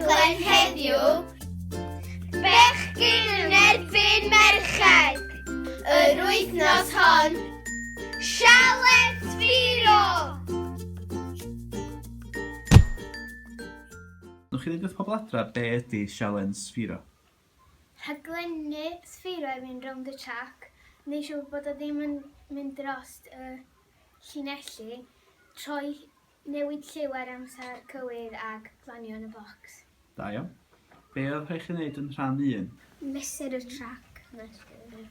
rhaglen heddiw, bechgyn yn erbyn merched, yr wythnos hon, Sialens Sphero! Nwch chi ddweud wrth pobl adra be ydy Sialens Sphero? Rhaglenni Sphero i fynd rownd y trac, neu siŵr bod o ddim yn mynd dros y llinelli, troi newid lliw ar amser cywir ag planio yn y bocs. Da iawn. Be oedd rhaid chi wneud yn rhan 1? Mesur y trac.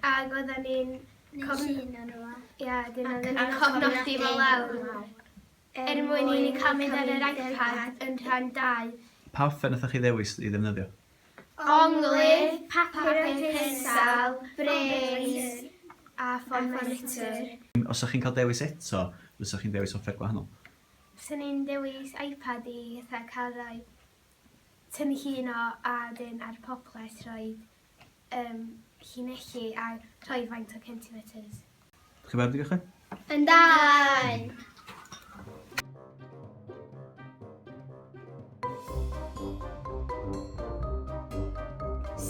Ag oedden ni'n... llun arno fo. Ia, dyn oedden ni'n cofnodi fel lawr. Mwyn i ni cael mynd ar yr iPad yn rhan 2. Pa offer nathoch chi ddewis i ddefnyddio? Onglydd, papur y pensal, bres a ffôn monitor. Os ydych chi'n cael dewis eto, fysach chi'n dewis offer gwahanol? Fyswn ni'n dewis iPad i cael rhoi tynnu llun o a dyn ar popeth rhoi llinelli a rhoi faint o centimeters. Ydych chi'n barod i gychwyn? Yndan!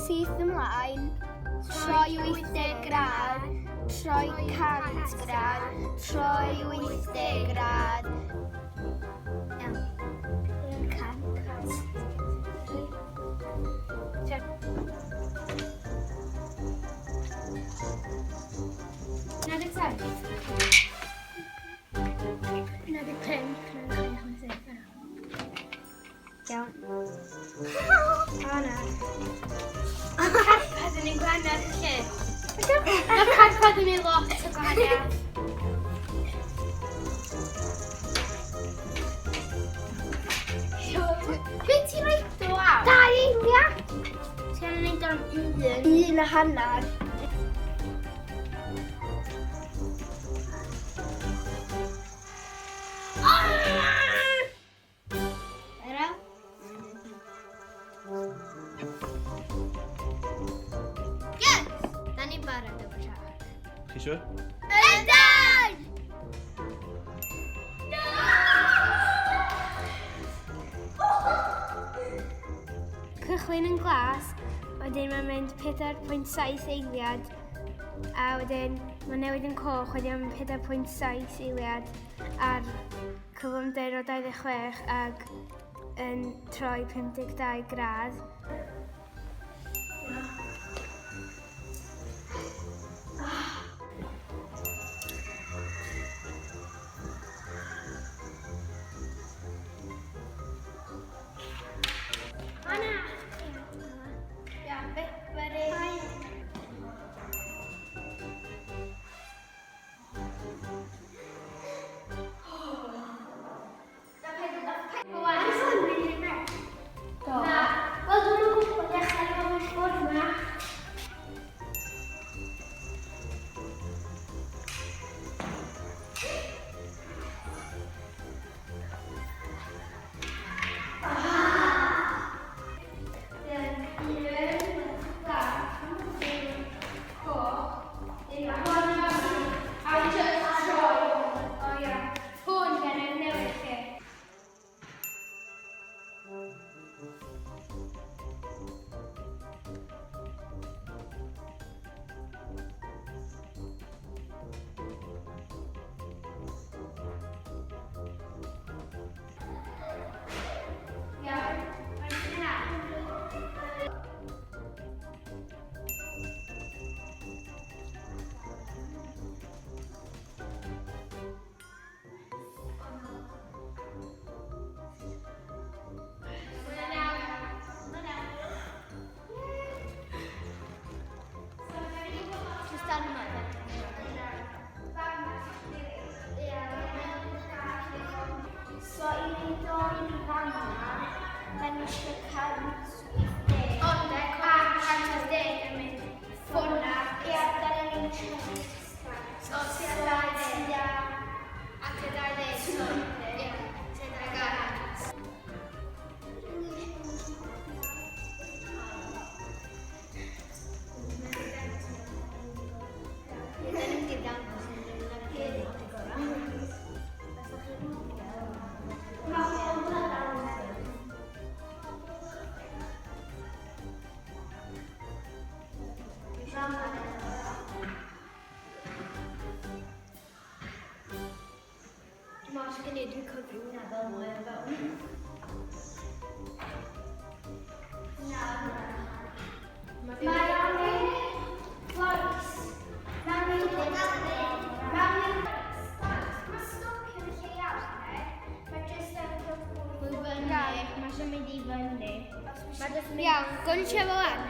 Syth ymlaen, troi 80 grad, troi 100 grad, troi 80 grad. Iawn. O na. Carpad yn ei gwahaniaeth y lle. Mae'r carpad yn ei lot o gwahaniaeth. Be ti'n rhaid o aw? 2 eiliad! Ti'n rhaid o'n 1. 1 a hanner. Chi siwr? Yndan! Cychwyn yn glas, wedyn mae'n mynd 4.7 eiliad, a wedyn mae'n newid yn coch, wedyn mae'n 4.7 eiliad ar cyflymder o 26 ag yn troi 52 gradd. Mae'n mynd i fyny. Iawn, gwnsio fo wan.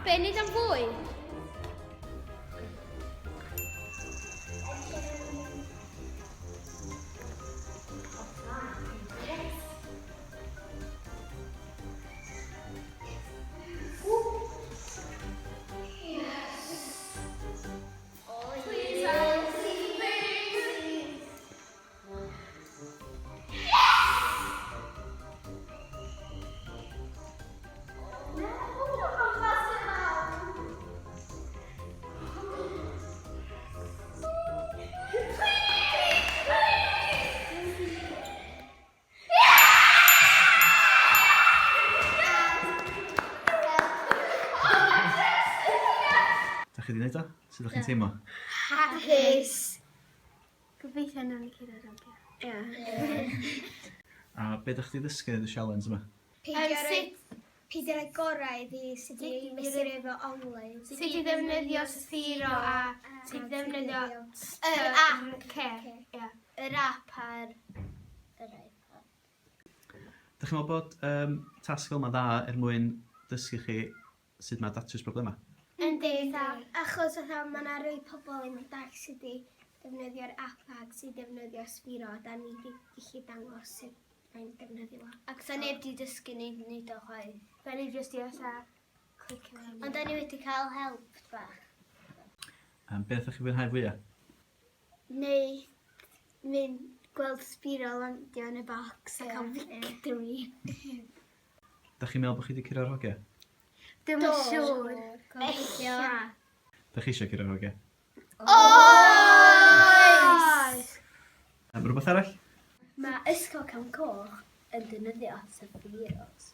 Be, nid am fwy? Da chi wedi gwneud o? Sut ydych chi'n teimlo? Hapus. Gobeithio nawn ni cyrraedd ramio. A be ydych chi wedi ddysgu yn y Sialens yma? Peidio rhoi gorau iddi sut i mesur efo online. Sut i ddefnyddio Sphero a sut i ddefnyddio Yr app. Yr app ar Yr iPad. Dych chi'n meddwl bod tasg fel yma dda mwyn dysgu chi sut mae datrys problemau? Yndi, Achos oedd mae yna rhai pobl yn dach sydd wedi defnyddio'r app ag sydd defnyddio Sphero, da ni wedi gallu dangos sut mae'n defnyddio fo. ac sa neb di dysgu ni wneud o chwaith. Da ni jyst i osa clicio mewn. Ond da ni wedi cael help bach. Beth ydych chi'n fwynhau fwyaf? Neu mynd gweld Sphero landio yn y bocs a cael victory. Dych chi'n meddwl bod chi wedi cyrra'r hogiau? Dim yn siŵr. Gobeithio. Dych chi eisiau cyrra'r hogiau? Oes! Rhywbeth arall? Mae ysgol Cam Coch yn defnyddio Spheros.